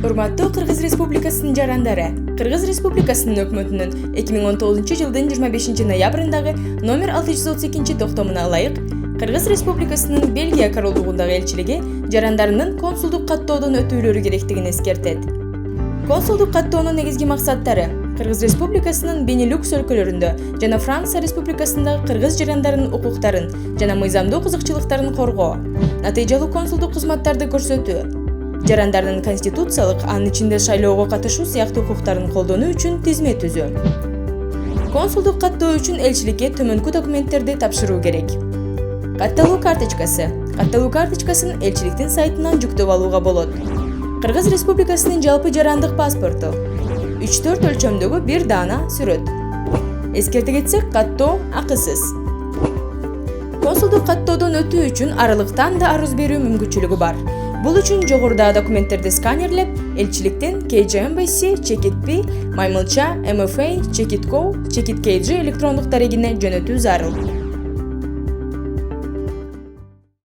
Урматтуу Кыргыз Республикасынын жарандары, Кыргыз Республикасынын өкмөтүнүн 2019 жылдын 25 ноябрындагы номер 632 токтомуна ылайык Кыргыз Республикасынын Бельгия королдугундагы элчилиги жарандарынын консулдук каттоодон өтүүлөрү керектигин эскертет. Консулдук каттоонун негизги максаттары Кыргыз Республикасынын Бенилюкс өлкөлөрүндө жана Франция Республикасындагы кыргыз жарандарынын укуктарын жана мыйзамдуу кызыкчылыктарын коргоо, натыйжалуу консулдук кызматтарды көрсөтүү, жарандардын конституциялык, анын ичинде шайлоого катышуу сыяктуу укуктарын колдонуу үчүн тизме түзүү. Консулдук каттоо үчүн элчиликке төмөнкү документтерди тапшыруу керек. Катталуу карточкасы. Катталуу карточкасын элчиликтин сайтынан жүктөп алууга болот. Кыргыз Республикасынын жалпы жарандык паспорту. 3-4 өлчөмдөгү бир даана сүрөт. Эскерте кетсек, каттоо акысыз. Консулдук каттоодон өтүү үчүн аралыктан да арыз берүү мүмкүнчүлүгү бар. Бул үчүн жогорудагы документтерди сканерлеп, элчиликтен KG Embassy, Чекит-P, Маймылча, MFA, Чекит.co, Чекит KG электрондук дарегине жөнөтүү зарыл.